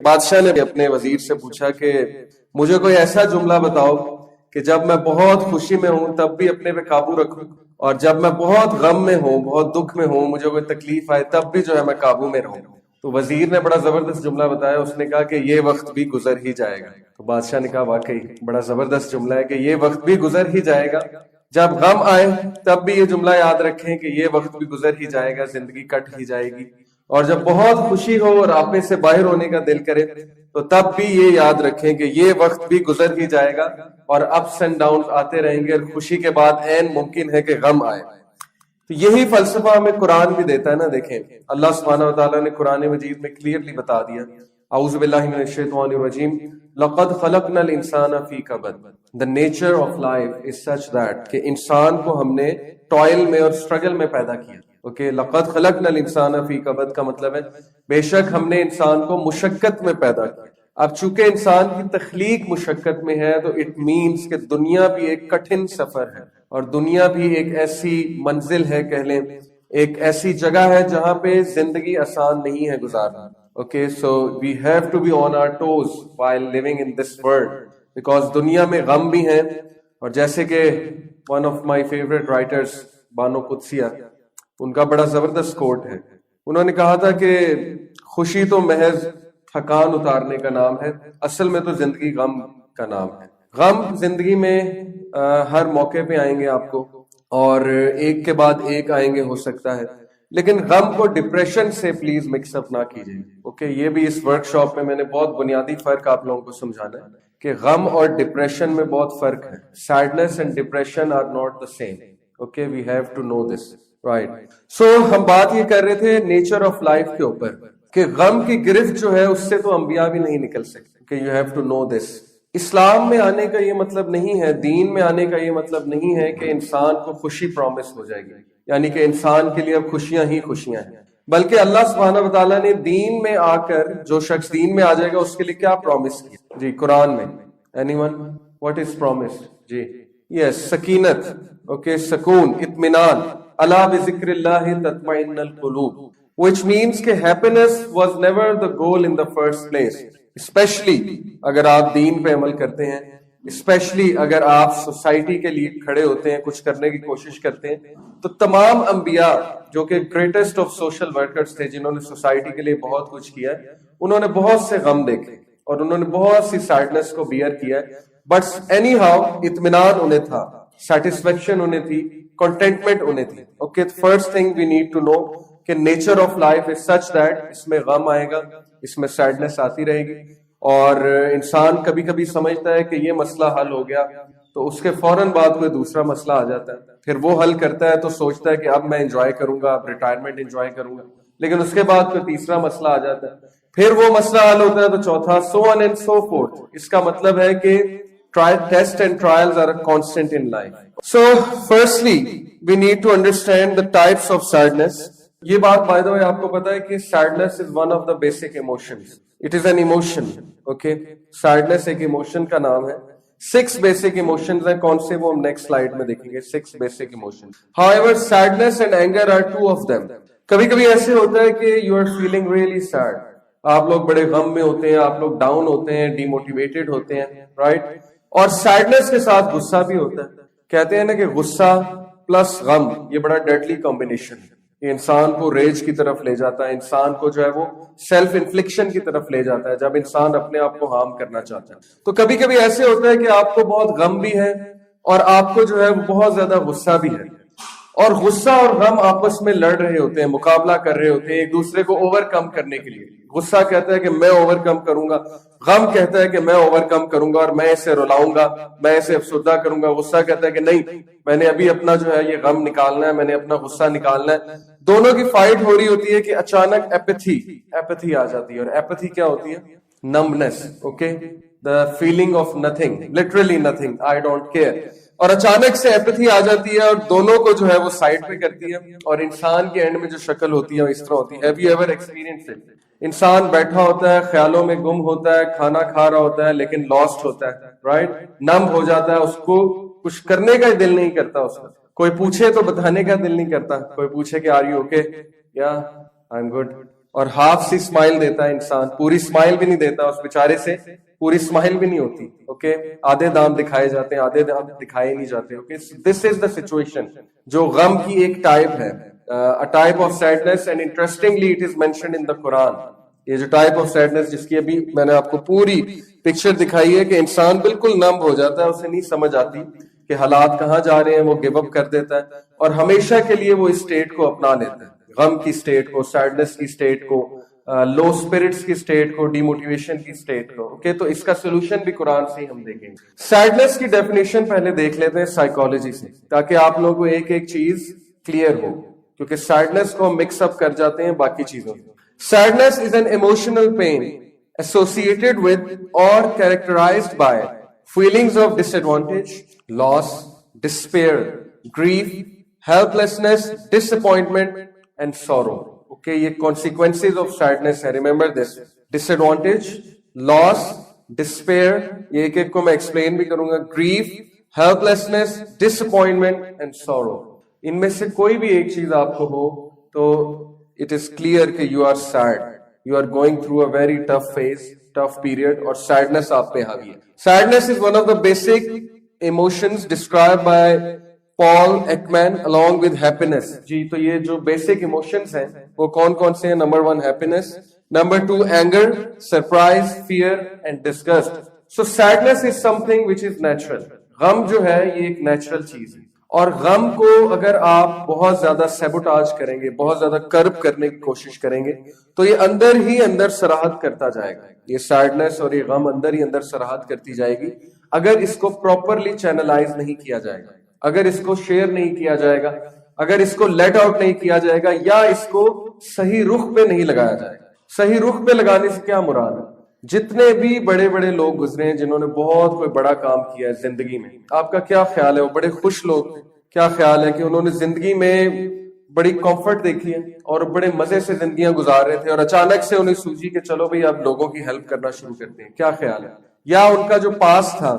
بادشاہ نے اپنے وزیر سے پوچھا کہ مجھے کوئی ایسا جملہ بتاؤ کہ جب میں بہت خوشی میں ہوں تب بھی اپنے پہ قابو رکھوں، اور جب میں بہت غم میں ہوں، بہت دکھ میں ہوں، مجھے کوئی تکلیف آئے تب بھی جو ہے میں قابو میں رہوں۔ تو وزیر نے بڑا زبردست جملہ بتایا، اس نے کہا کہ یہ وقت بھی گزر ہی جائے گا۔ تو بادشاہ نے کہا واقعی بڑا زبردست جملہ ہے کہ یہ وقت بھی گزر ہی جائے گا۔ جب غم آئے تب بھی یہ جملہ یاد رکھیں کہ یہ وقت بھی گزر ہی جائے گا، زندگی کٹ ہی جائے گی۔ اور جب بہت خوشی ہو اور آپے سے باہر ہونے کا دل کرے تو تب بھی یہ یاد رکھیں کہ یہ وقت بھی گزر ہی جائے گا، اور اپس اینڈ ڈاؤن آتے رہیں گے، اور خوشی کے بعد عین ممکن ہے کہ غم آئے۔ تو یہی فلسفہ ہمیں قرآن بھی دیتا ہے نا۔ دیکھیں اللہ سبحانہ وتعالیٰ نے قرآن مجید میں کلیئرلی بتا دیا، اعوذ باللہ من الشیطان الرجیم، لقد خلقنا الانسان فی کبد، the nature of life is such that کہ انسان کو ہم نے ٹوائل میں اور اسٹرگل میں پیدا کیا۔ اوکے، لقد خلقنا الانسان فی کبد کا مطلب ہے بے شک ہم نے انسان کو مشقت میں پیدا کیا۔ اب چونکہ انسان کی تخلیق مشقت میں ہے تو اٹ مینس کہ دنیا بھی ایک کٹھن سفر ہے، اور دنیا بھی ایک ایسی منزل ہے، کہہ لیں ایک ایسی جگہ ہے جہاں پہ زندگی آسان نہیں ہے گزارنا۔ Okay, so we have to be on our toes while living in this world, because دنیا میں غم بھی ہیں۔ اور جیسے کہ one of my favourite writers Bano Qudsia, ان کا بڑا زبردست کوٹ ہے، انہوں نے کہا تھا کہ خوشی تو محض تھکان اتارنے کا نام ہے، اصل میں تو زندگی غم کا نام ہے۔ غم زندگی میں ہر موقع پہ آئیں گے آپ کو، اور ایک کے بعد ایک آئیں گے ہو سکتا ہے، لیکن غم کو ڈپریشن سے پلیز مکس اپ نہ کیجیے۔ اوکے، یہ بھی اس ورکشاپ میں نے بہت بنیادی فرق آپ لوگوں کو سمجھانا ہے کہ غم اور ڈپریشن میں بہت فرق ہے۔ Sadness and depression are not the same. Okay, we have to know this, right. So ہم بات یہ کر رہے تھے نیچر آف لائف کے اوپر کہ غم کی گرفت جو ہے اس سے تو انبیاء بھی نہیں نکل سکتے، کہ یو ہیو ٹو نو دس۔ اسلام میں آنے کا یہ مطلب نہیں ہے، دین میں آنے کا یہ مطلب نہیں ہے کہ انسان کو خوشی پرومس ہو جائے گی، یعنی کہ انسان کے لیے اب خوشیاں ہی خوشیاں ہیں، بلکہ اللہ سبحانہ وتعالیٰ نے دین میں آ کر جو شخص دین میں آ جائے گا اس کے لیے کیا پرومس کیا جی قرآن میں؟ Anyone what is promise? جی یس، سکینت، اوکے، سکون، اطمینان، الا بذکر اللہ تطمئن القلوب، which means کہ happiness was never the goal in the first place، especially اگر آپ دین پہ عمل کرتے ہیں، especially اگر آپ سوسائٹی کے لیے کھڑے ہوتے ہیں، کچھ کرنے کی کوشش کرتے ہیں۔ تو تمام انبیاء جو کہ گریٹسٹ آف سوشل ورکرز تھے، جنہوں نے سوسائٹی کے لیے بہت کچھ کیا ہے، انہوں نے بہت سے غم دیکھے اور انہوں نے بہت سی سیڈنس کو بیئر کیا ہے، بٹ اینی ہاؤ اطمینان انہیں تھا، سیٹسفیکشن انہیں تھی، کنٹینٹمنٹ انہیں تھی۔ Okay, first thing we need to know کہ nature of life is such that اس میں غم آئے گا، اس میں سیڈنس آتی رہے گی، اور انسان کبھی کبھی سمجھتا ہے کہ یہ مسئلہ حل ہو گیا تو اس کے فوراً بعد کوئی دوسرا مسئلہ آ جاتا ہے، پھر وہ حل کرتا ہے تو سوچتا ہے کہ اب میں انجوائے کروں گا، اب ریٹائرمنٹ انجوائے کروں گا، لیکن اس کے بعد کوئی تیسرا مسئلہ آ جاتا ہے، پھر وہ مسئلہ حل ہوتا ہے تو چوتھا، سو آن اینڈ سو فورتھ۔ اس کا مطلب ہے کہ test and trials are constant in life. So firstly we need to understand the types of sadness. یہ بات بائی دا وے آپ کو پتا ہے کہ sadness is one of the basic emotions, it is an emotion. Okay, sadness ایک emotion کا نام ہے۔ 6 بیسک ایموشنز ہیں، کون سے وہ ہم نیکسٹ سلائیڈ میں دیکھیں گے۔ 6 basic emotions, however sadness and anger are 2 of them۔ کبھی کبھی ایسے ہوتا ہے کہ you are feeling really sad، آپ لوگ بڑے غم میں ہوتے ہیں، آپ لوگ ڈاؤن ہوتے ہیں، ڈی موٹیویٹڈ ہوتے ہیں، رائٹ، اور سیڈنس کے ساتھ غصہ بھی ہوتا ہے۔ کہتے ہیں نا کہ غصہ پلس غم یہ بڑا ڈیڈلی کمبینیشن ہے، یہ انسان کو ریج کی طرف لے جاتا ہے، انسان کو جو ہے وہ سیلف انفلکشن کی طرف لے جاتا ہے، جب انسان اپنے آپ کو ہارم کرنا چاہتا ہے۔ تو کبھی کبھی ایسے ہوتا ہے کہ آپ کو بہت غم بھی ہے اور آپ کو جو ہے وہ بہت زیادہ غصہ بھی ہے، اور غصہ اور غم آپس میں لڑ رہے ہوتے ہیں، مقابلہ کر رہے ہوتے ہیں ایک دوسرے کو اوور کم کرنے کے لیے۔ غصہ کہتا ہے کہ میں اوور کم کروں گا، غم کہتا ہے کہ میں اوور کم کروں گا اور میں اسے رلاؤں گا، میں اسے افسردہ کروں گا۔ غصہ کہتا ہے کہ نہیں، میں نے ابھی اپنا جو ہے یہ غم نکالنا ہے، میں نے اپنا غصہ نکالنا ہے۔ دونوں کی فائٹ ہو رہی ہوتی ہے کہ اچانک ایپتھی آ جاتی ہے، اور ایپتھی کیا ہوتی ہے؟ نمبنس، okay, the feeling of nothing, literally nothing, I don't care۔ اور اچانک سے ایپتھی آ جاتی ہے اور دونوں کو جو ہے وہ سائڈ پہ کرتی ہے، اور انسان کے اینڈ میں جو شکل ہوتی ہے وہ اس طرح ہوتی ہے۔ Have you ever experienced it؟ انسان بیٹھا ہوتا ہے، خیالوں میں گم ہوتا ہے، کھانا کھا رہا ہوتا ہے لیکن لاسٹ ہوتا ہے، رائٹ، نم ہو جاتا ہے، اس کو کچھ کرنے کا دل نہیں کرتا، اس کا کوئی پوچھے تو بتانے کا دل نہیں کرتا، کوئی پوچھے کہ آر یو اوکے، یا آئی ایم گڈ، اور ہاف سی اسمائل دیتا ہے انسان, پوری اسمائل بھی نہیں دیتا, اس بیچارے سے پوری اسمائل بھی نہیں ہوتی. اوکے, آدھے دانت دکھائے جاتے ہیں, آدھے دانت دکھائے نہیں جاتے. Okay, this is the situation جو غم کی ایک ٹائپ ہے, a type of sadness, and interestingly it is mentioned in the Quran. یہ جو ٹائپ آف سیڈنس جس کی ابھی میں نے آپ کو پوری پکچر دکھائی ہے کہ انسان بالکل نمب ہو جاتا ہے, اسے نہیں سمجھ آتی کہ حالات کہاں جا رہے ہیں, وہ گیو اپ کر دیتا ہے اور ہمیشہ کے لیے وہ اس اسٹیٹ کو اپنا لیتا ہے, غم کی اسٹیٹ کو, سیڈنس کی اسٹیٹ کو, لو اسپرٹس کی اسٹیٹ کو, ڈی موٹیویشن کی اسٹیٹ کو. اوکے, تو اس کا سولوشن بھی قرآن سے ہی ہم دیکھیں گے. سیڈنس کی ڈیفینیشن پہلے دیکھ لیتے ہیں سائیکالوجی سے, تاکہ آپ لوگوں کو ایک ایک چیز کلیئر ہو, کیونکہ سیڈنس کو ہم مکس اپ کر جاتے ہیں باقی چیزوں سے. Sadness is an emotional pain associated with or characterized by feelings of disadvantage, loss, despair, grief, helplessness, disappointment and sorrow. Okay, یہ consequences of sadness ہے. Remember this. Disadvantage, loss, despair, یہ ایک ایک کو میں explain بھی کروں گا. Grief, helplessness, disappointment and sorrow. ان میں سے کوئی بھی ایک چیز آپ کو ہو تو it is clear کہ you are sad, you are going through a very tough phase, tough period, اور sadness آپ پہ حاوی ہے. Sadness is one of the basic emotions described by Paul Ekman along with happiness. جی, تو یہ جو basic emotions ہیں وہ کون کون سے ہیں؟ Number 1 happiness, Number 2 anger, surprise, fear and disgust. So sadness is something which is natural. غم جو ہے یہ ایک نیچرل چیز ہے, اور غم کو اگر آپ بہت زیادہ سیبوٹاج کریں گے, بہت زیادہ کرب کرنے کی کوشش کریں گے, تو یہ اندر ہی اندر سراہد کرتا جائے گا. یہ سیڈنس اور یہ غم اندر ہی اندر سراہد کرتی جائے گی اگر اس کو پراپرلی چینلائز نہیں کیا جائے گا, اگر اس کو شیئر نہیں کیا جائے گا, اگر اس کو لیٹ آؤٹ نہیں کیا جائے گا, یا اس کو صحیح رخ پہ نہیں لگایا جائے گا. صحیح رخ پہ لگانے سے کیا مراد ہے؟ جتنے بھی بڑے بڑے لوگ گزرے ہیں جنہوں نے بہت کوئی بڑا کام کیا ہے زندگی میں, آپ کا کیا خیال ہے؟ وہ بڑے خوش لوگ, کیا خیال ہے کہ انہوں نے زندگی میں بڑی کمفرٹ دیکھی ہے اور بڑے مزے سے زندگیاں گزار رہے تھے, اور اچانک سے انہیں سوچی کہ چلو بھئی اب لوگوں کی ہیلپ کرنا شروع کرتے ہیں. کیا خیال ہے؟ یا ان کا جو پاس تھا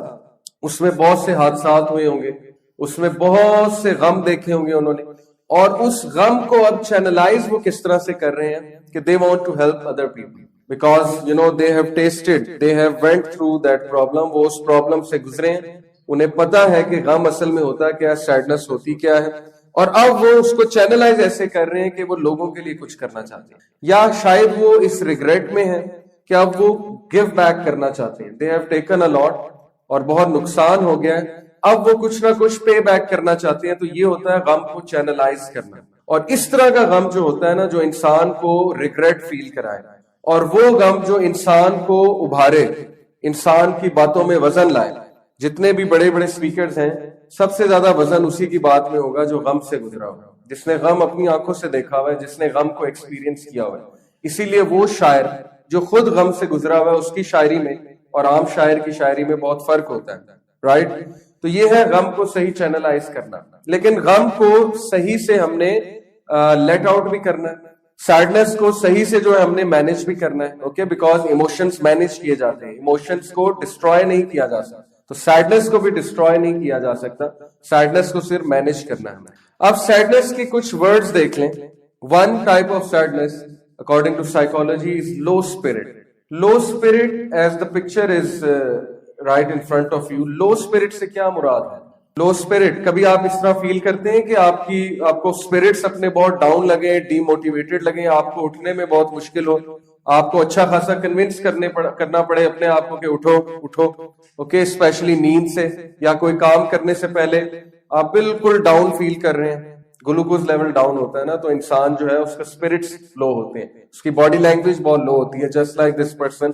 اس میں بہت سے حادثات ہوئے ہوں گے, اس میں بہت سے غم دیکھے ہوں گے انہوں نے, اور اس غم کو اب چینلائز وہ کس طرح سے کر رہے ہیں کہ they want to help other people because you know they have tasted, they have went through that problem. وہ اس پرابلم سے گزرے ہیں, انہیں پتا ہے کہ غم اصل میں ہوتا کیا ہے, سیڈنس ہوتی کیا ہے, اور اب وہ اس کو چینلائز ایسے کر رہے ہیں کہ وہ لوگوں کے لیے کچھ کرنا چاہتے ہیں, یا شاید وہ اس ریگریٹ میں ہیں کہ اب وہ گیو بیک کرنا چاہتے ہیں. they have taken a lot اور بہت نقصان ہو گیا ہے, اب وہ کچھ نہ کچھ پے بیک کرنا چاہتے ہیں. تو یہ ہوتا ہے غم کو چینلائز کرنا. اور اس طرح کا غم جو ہوتا ہے نا, جو انسان کو ریگریٹ فیل کرائے, اور وہ غم جو انسان کو ابھارے, انسان کی باتوں میں وزن لائے. جتنے بھی بڑے بڑے سپیکرز ہیں سب سے زیادہ وزن اسی کی بات میں ہوگا جو غم سے گزرا ہوگا, جس نے غم اپنی آنکھوں سے دیکھا ہوا ہے, جس نے غم کو ایکسپیرینس کیا ہوا ہے. اسی لیے وہ شاعر جو خود غم سے گزرا ہوا ہے, اس کی شاعری میں اور عام شاعر کی شاعری میں بہت فرق ہوتا ہے, رائٹ. تو یہ ہے غم کو صحیح چینلائز کرنا. لیکن غم کو صحیح سے ہم نے لیٹ آؤٹ بھی کرنا ہے, سیڈنس کو صحیح سے جو ہے ہم نے مینج بھی کرنا ہے. اوکے, بیکاز ایموشنز مینج کیے جاتے ہیں, ایموشنز کو ڈسٹروائے نہیں کیا جا سکتا. تو سیڈنس کو بھی ڈسٹروائے نہیں کیا جا سکتا, سیڈنس کو صرف مینج کرنا ہے. اب سیڈنس کی کچھ ورڈز دیکھ لیں. One type of sadness according to psychology is low spirit. Low spirit, as the picture is right in front of you, low spirit سے کیا مراد ہے؟ لو اسپرٹ, کبھی آپ اس طرح فیل کرتے ہیں کہ آپ کو اسپرٹس اپنے بہت ڈاؤن لگے, ڈی موٹیویٹڈ لگے, آپ کو اٹھنے میں بہت مشکل ہو, آپ کو اچھا خاصا کنونس کرنا پڑے اپنے آپ کو کہ اٹھو. اوکے, اسپیشلی نیند سے یا کوئی کام کرنے سے پہلے آپ بالکل ڈاؤن فیل کر رہے ہیں, گلوکوز لیول ڈاؤن ہوتا ہے نا, تو انسان جو ہے اس کا اسپرٹس لو ہوتے ہیں, اس کی باڈی لینگویج بہت لو ہوتی ہے. جسٹ لائک دس پرسن,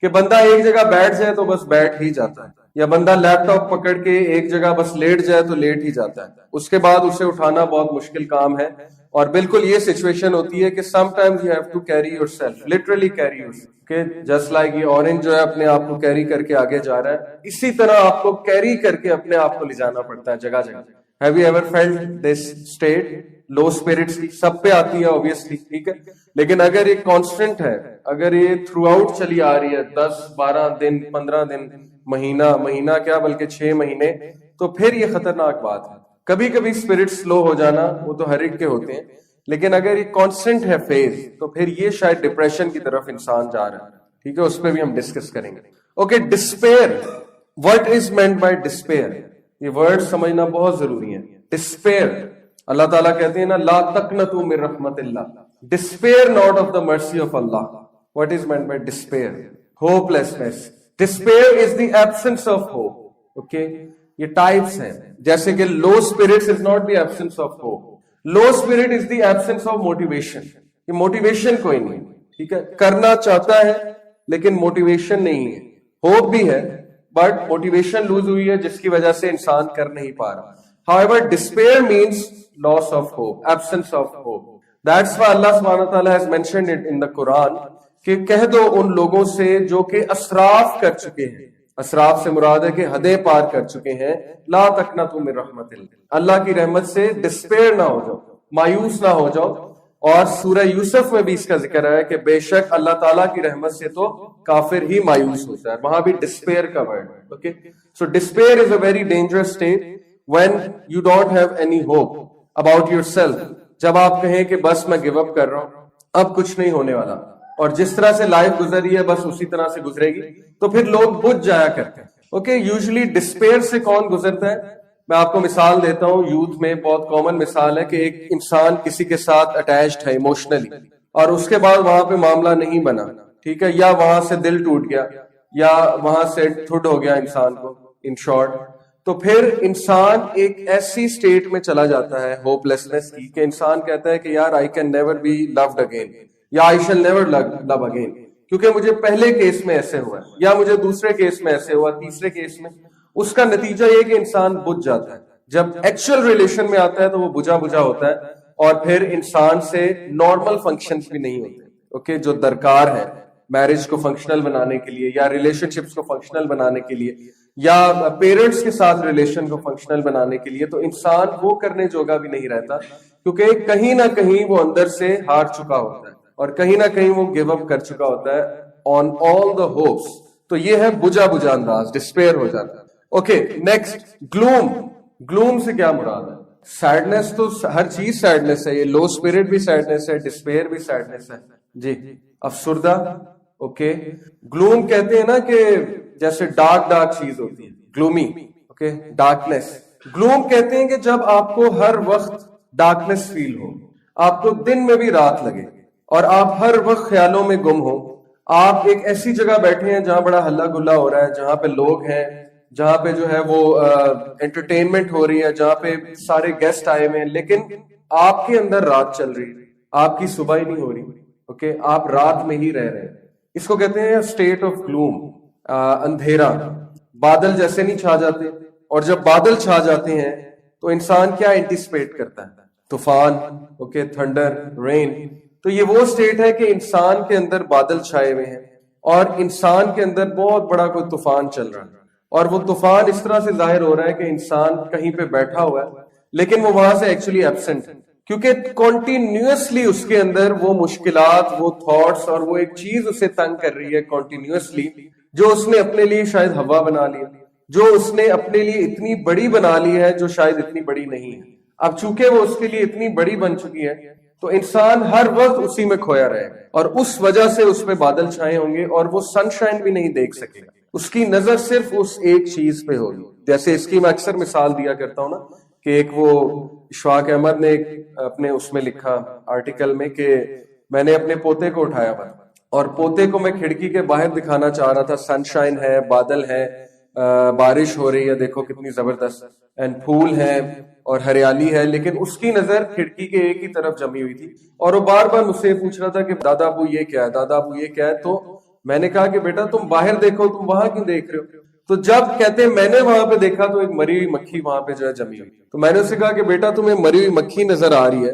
کہ بندہ ایک جگہ بیٹھ جائے تو بس بیٹھ ہی جاتا ہے, یا بندہ لیپ ٹاپ پکڑ کے ایک جگہ بس لیٹ جائے تو لیٹ ہی جاتا ہے, اس کے بعد اسے اٹھانا بہت مشکل کام ہے. اور بالکل یہ سچویشن ہوتی ہے کہ sometimes you have to carry yourself, literally carry yourself. کہ جسٹ لائک یہ اورنج جو ہے اپنے آپ کو کیری کر کے آگے جا رہا ہے, اسی طرح آپ کو کیری کر کے اپنے آپ کو لے جانا پڑتا ہے جگہ جگہ. Have you ever felt this state? Low spirits کی سب پہ آتی ہے obviously, ٹھیک ہے, لیکن اگر یہ کانسٹنٹ ہے, اگر یہ تھرو آؤٹ چلی آ رہی ہے 10-12 دن 15 دن مہینہ کیا بلکہ 6 مہینے, تو پھر یہ خطرناک بات ہے. کبھی کبھی اسپرٹ سلو ہو جانا وہ تو ہر ایک کے ہوتے ہیں, لیکن اگر یہ کانسٹنٹ ہے فیز تو پھر یہ شاید ڈپریشن کی طرف انسان جا رہا ہے. ٹھیک ہے, اس پہ بھی ہم ڈسکس کریں گے. Okay, despair, what is meant by despair, یہ ورڈ سمجھنا بہت ضروری ہے. ڈسپیئر, اللہ تعالیٰ کہتے ہیں نا, لا تقنطوا من رحمت اللہ, despair not of the mercy of Allah. What is meant by despair? Hopelessness. Despair is the absence of hope. Okay, یہ ٹائپس ہیں, جیسے کہ low spirits is not the absence of hope. Low spirit is the absence of motivation. یہ motivation کوئی نہیں. ٹھیک ہے, کرنا چاہتا ہے لیکن موٹیویشن نہیں ہے. ہوپ بھی ہے بٹ موٹیویشن لوز ہوئی ہے جس کی وجہ سے انسان کر نہیں پا رہا. However, despair means loss of hope, absence of hope. That's why Allah subhanahu wa ta'ala has mentioned it in the Quran کہ کہہ دو ان لوگوں سے جو کہ اسراف کر چکے ہیں. اسراف سے مراد ہے کہ حدیں پار کر چکے ہیں. لا تقنطوا من رحمت اللہ, اللہ کی رحمت سے ڈسپیئر نہ ہو جاؤ, مایوس نہ ہو جاؤ. اور سورہ یوسف میں بھی اس کا ذکر ہے کہ بے شک اللہ تعالیٰ کی رحمت سے تو کافر ہی مایوس ہوتا ہے. وہاں بھی ڈسپیئر کا word. Okay, so despair is a very dangerous state when you don't have any hope about yourself. جب آپ کہیں کہ بس میں گیو اپ کر رہا ہوں, اب کچھ نہیں ہونے والا, اور جس طرح سے لائف گزری ہے بس اسی طرح سے گزرے گی, تو پھر لوگ بجھ جایا کرتے ہیں. اوکے, یوزلی ڈسپیئر سے کون گزرتا ہے؟ میں آپ کو مثال دیتا ہوں. یوتھ میں بہت کامن مثال ہے کہ ایک انسان کسی کے ساتھ اٹیچڈ ہے ایموشنلی, اور اس کے بعد وہاں پہ معاملہ نہیں بنا. ٹھیک ہے, یا وہاں سے دل ٹوٹ گیا, یا وہاں سے تھڈ ہو گیا انسان کو, ان شارٹ. تو پھر انسان ایک ایسی سٹیٹ میں چلا جاتا ہے ہوپ لیسنس کی کہ انسان کہتا ہے کہ یار I can never be loved again, یا I shall never love again, کیونکہ مجھے پہلے کیس میں ایسے ہوا ہے, یا مجھے دوسرے کیس میں ایسے ہوا, تیسرے کیس میں. اس کا نتیجہ یہ کہ انسان بجھ جاتا ہے. جب ایکچوئل ریلیشن میں آتا ہے تو وہ بجھا بجھا ہوتا ہے, اور پھر انسان سے نارمل فنکشنز بھی نہیں ہوتے. اوکے, جو درکار ہے میرج کو فنکشنل بنانے کے لیے, یا ریلیشن شپس کو فنکشنل بنانے کے لیے, یا پیرنٹس کے ساتھ ریلیشن کو فنکشنل بنانے کے لیے, تو انسان وہ کرنے جوگا بھی نہیں رہتا, کیونکہ کہیں نہ کہیں وہ اندر سے ہار چکا ہوتا ہے, اور کہیں نہ کہیں وہ گیو اپ کر چکا ہوتا ہے آن آل دا ہوپس. تو یہ ہے بجھا بجھا انداز, ڈسپیئر ہو جاتا ہے. Okay, next, گلوم. گلوم سے کیا مراد ہے؟ سیڈنس. تو ہر چیز سیڈنس ہے, یہ لو اسپرٹ بھی سیڈنس ہے, ڈسپیئر بھی سیڈنس ہے. جی, افسردہ. اوکے, گلوم کہتے ہیں نا کہ جیسے ڈارک چیز ہوتی ہے, گلومی. Okay, darkness. گلوم کہتے ہیں کہ جب آپ کو ہر وقت ڈارکنیس فیل ہو, آپ کو دن میں بھی رات لگے, اور آپ ہر وقت خیالوں میں گم ہو. آپ ایک ایسی جگہ بیٹھے ہیں جہاں بڑا ہلا گلا ہو رہا ہے, جہاں پہ لوگ ہیں, جہاں پہ جو ہے وہ انٹرٹینمنٹ ہو رہی ہے, جہاں پہ سارے گیسٹ آئے ہوئے ہیں, لیکن آپ کے اندر رات چل رہی ہے, آپ کی صبح ہی نہیں ہو رہی. اوکے, آپ رات میں ہی رہ رہے ہیں. اس کو کہتے ہیں اسٹیٹ آف گلوم, اندھیرا. بادل جیسے نہیں چھا جاتے, اور جب بادل چھا جاتے ہیں تو انسان کیا انٹیسپیٹ کرتا ہے؟ طوفان. اوکے, تھنڈر, رین. تو یہ وہ اسٹیٹ ہے کہ انسان کے اندر بادل چھائے ہوئے ہیں, اور انسان کے اندر بہت بڑا کوئی طوفان چل رہا ہے, اور وہ طوفان اس طرح سے ظاہر ہو رہا ہے کہ انسان کہیں پہ بیٹھا ہوا ہے لیکن وہ وہاں سے ایکچولی ایبسنٹ ہے, کیونکہ کنٹینیوسلی اس کے اندر وہ مشکلات, وہ تھاٹس, اور وہ ایک چیز اسے تنگ کر رہی ہے کنٹینیوسلی, جو اس نے اپنے لیے شاید ہوا بنا لی, جو اس نے اپنے لیے اتنی بڑی بنا لی ہے جو شاید اتنی بڑی نہیں ہے. اب چونکہ وہ اس کے لیے اتنی بڑی بن چکی ہے تو انسان ہر وقت اسی میں کھویا رہے گا, اور اس وجہ سے اس پہ بادل چھائے ہوں گے, اور وہ سن شائن بھی نہیں دیکھ سکے گا. اس کی نظر صرف اس ایک چیز پہ ہوگی. جیسے اس کی میں اکثر مثال دیا کرتا ہوں نا, کہ ایک وہ اشفاق احمد نے اپنے اس میں لکھا آرٹیکل میں کہ میں نے اپنے پوتے کو اٹھایا ہوا, اور پوتے کو میں کھڑکی کے باہر دکھانا چاہ رہا تھا, سن شائن ہے, بادل ہے, بارش ہو رہی ہے, دیکھو کتنی زبردست, اینڈ پھول ہے اور ہریالی ہے, لیکن اس کی نظر کھڑکی کے ایک ہی طرف جمی ہوئی تھی, اور وہ بار بار مجھ سے پوچھ رہا تھا کہ دادا ابو یہ کیا ہے, دادا ابو یہ کیا ہے. تو میں نے کہا کہ بیٹا تم باہر دیکھو, تم وہاں کیوں دیکھ رہے ہو؟ تو جب کہتے ہیں میں نے وہاں پہ دیکھا تو ایک مری ہوئی مکھی وہاں پہ جو ہے جمی ہوئی. تو میں نے اسے کہا کہ بیٹا تمہیں مری ہوئی مکھی نظر آ رہی ہے,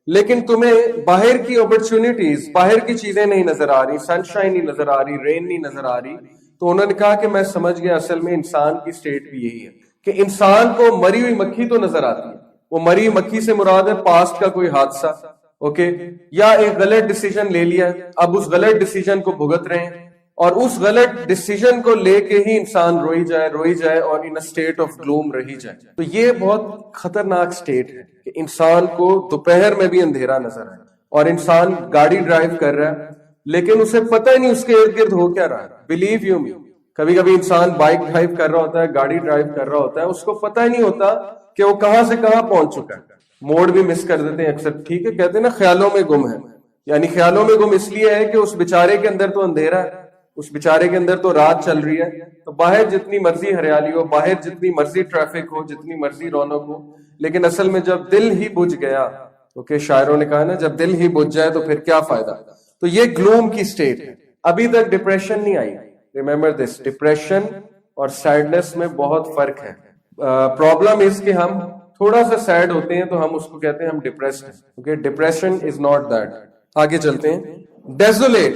لیکن تمہیں باہر کی اپرچونٹیز, باہر کی چیزیں نہیں نظر آ رہی, سن شائن نہیں نظر آ رہی, رین نہیں نظر آ رہی. تو انہوں نے کہا کہ میں سمجھ گیا, اصل میں انسان کی سٹیٹ بھی یہی ہے کہ انسان کو مری ہوئی مکھی تو نظر آتی ہے, وہ مری ہوئی مکھی سے مراد ہے پاسٹ کا کوئی حادثہ, اوکے, یا ایک غلط ڈیسیجن لے لیا, اب اس غلط ڈیسیجن کو بھگت رہے ہیں, اور اس غلط ڈیسیجن کو لے کے ہی انسان روئی جائے اور ان اسٹیٹ آف گلوم رہی جائے. تو یہ بہت خطرناک اسٹیٹ ہے کہ انسان کو دوپہر میں بھی اندھیرا نظر آئے اور انسان گاڑی ڈرائیو کر رہا ہے لیکن اسے پتہ ہی نہیں اس کے ارد گرد ہو کیا رہا ہے. بلیو یو می, کبھی کبھی انسان بائک ڈرائیو کر رہا ہوتا ہے, گاڑی ڈرائیو کر رہا ہوتا ہے, اس کو پتہ ہی نہیں ہوتا کہ وہ کہاں سے کہاں پہنچ چکا ہے. موڑ بھی مس کر دیتے ہیں اکثر. ٹھیک ہے, کہتے ہیں نا خیالوں میں گم ہے, یعنی خیالوں میں گم اس لیے ہے کہ اس بیچارے کے اندر تو اندھیرا ہے, اس بیچارے کے اندر تو رات چل رہی ہے. تو باہر جتنی مرضی ہریالی ہو, باہر جتنی مرضی ٹریفک ہو, جتنی مرضی رونق ہو, لیکن اصل میں جب دل ہی بجھ گیا, کیونکہ شاعروں نے کہا نا جب دل ہی بجھ جائے تو پھر کیا فائدہ. تو یہ گلوم کی سٹیٹ ہے. ابھی تک ڈپریشن نہیں آئی. ریمبر دس, ڈپریشن اور سیڈنس میں بہت فرق ہے. پرابلم اس کہ ہم تھوڑا سا سیڈ ہوتے ہیں تو ہم اس کو کہتے ہیں ہم ڈپریسڈ ہیں. Okay, depression is not that. آگے چلتے ہیں. ڈیزولیٹ,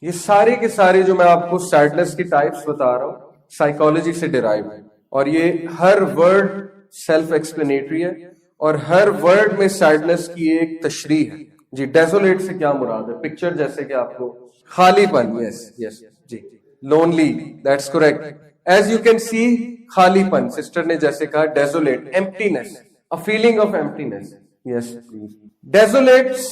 یہ سارے کے سارے جو میں آپ کو سیڈنس کی ٹائپس بتا رہا ہوں سائیکالوجی سے ڈیرائیو ہے, اور یہ ہر ورڈ سیلف ایکسپلینیٹری ہے اور ہر ورڈ میں سیڈنس کی ایک تشریح ہے. جی, ڈیزولیٹ سے کیا مراد ہے؟ پکچر جیسے کہ آپ کو خالی پن. یس جی, lonely, that's correct. As you can see, خالی پن, سسٹر نے جیسے کہا. Desolate, emptiness, a feeling of emptiness. yes please. Desolates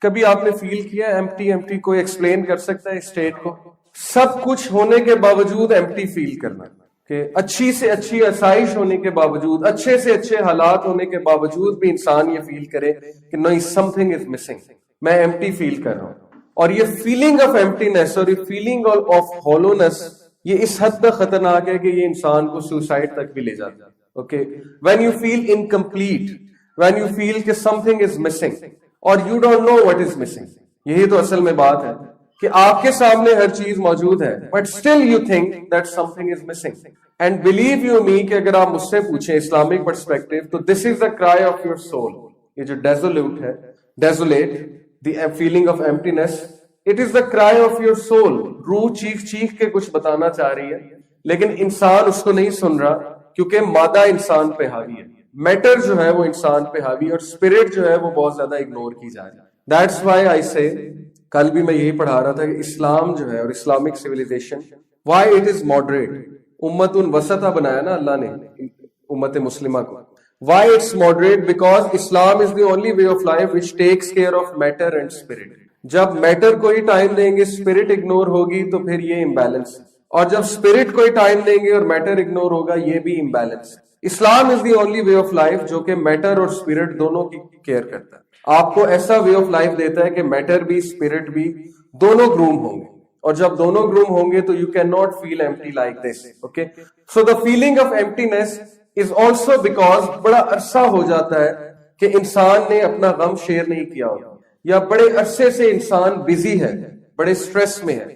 کبھی آپ نے فیل کیا ایمپٹی کوئی ایکسپلین کر سکتا ہے اسٹیٹ کو؟ سب کچھ ہونے کے باوجود ایمپٹی فیل کرنا, کہ اچھی سے اچھی آسائش ہونے کے باوجود, اچھے سے اچھے حالات ہونے کے باوجود بھی انسان یہ فیل کرے کہ no, something is missing, میں ایمپٹی فیل کر رہا ہوں. اور یہ فیلنگ آف ایمپٹینس اور یہ فیلنگ آف ہولونس, یہ اس حد تک خطرناک ہے کہ یہ انسان کو سوسائڈ تک بھی لے جاتا ہے. Okay, when you feel incomplete, when you feel کہ something is missing اور you don't know what is missing. یہی تو اصل میں بات ہے کہ آپ کے سامنے ہر چیز موجود ہے but still you think that something is missing. And believe you me کہ اگر آپ مجھ سے پوچھیں اسلامک پرسپیکٹو تو this is the cry of your soul. یہ جو ڈیزولیٹ ہے, ڈیزولیٹ, the feeling of emptiness, it is the cry of your soul. روح چیخ کے کچھ بتانا چاہ رہی ہے لیکن انسان اس کو نہیں سن رہا کیونکہ مادہ انسان پہ حاوی ہے, میٹر جو ہے وہ انسان پہ حاوی, اور اسپرٹ جو ہے وہ بہت زیادہ اگنور کی جا رہی ہے. دیٹس وائی آئی سے, کل بھی میں یہی پڑھا رہا تھا کہ اسلام جو ہے اور Islamic civilization, why it is moderate. امت وسطا بنایا نا اللہ نے امت مسلمہ کو. Why it's moderate? Because Islam is the only way of life which takes care of matter and spirit. جب میٹر کو ہی ٹائم دیں گے, اسپرٹ اگنور ہوگی تو پھر یہ امبیلنس, اور جب اسپرٹ کو ہی ٹائم دیں گے اور میٹر اگنور ہوگا یہ بھی imbalance. Islam is the only way of life جو کہ میٹر اور اسپرٹ دونوں کی کیئر کرتا ہے. آپ کو ایسا وے آف لائف دیتا ہے کہ میٹر بھی اسپرٹ بھی دونوں گروم ہوں گے, اور جب دونوں گروم ہوں گے تو you can not feel empty like this. Okay, so the feeling of emptiness is also because بڑا عرصہ ہو جاتا ہے کہ انسان نے اپنا غم شیئر نہیں کیا ہوتا, یا بڑے عرصے سے انسان بزی ہے, بڑے سٹریس میں ہے,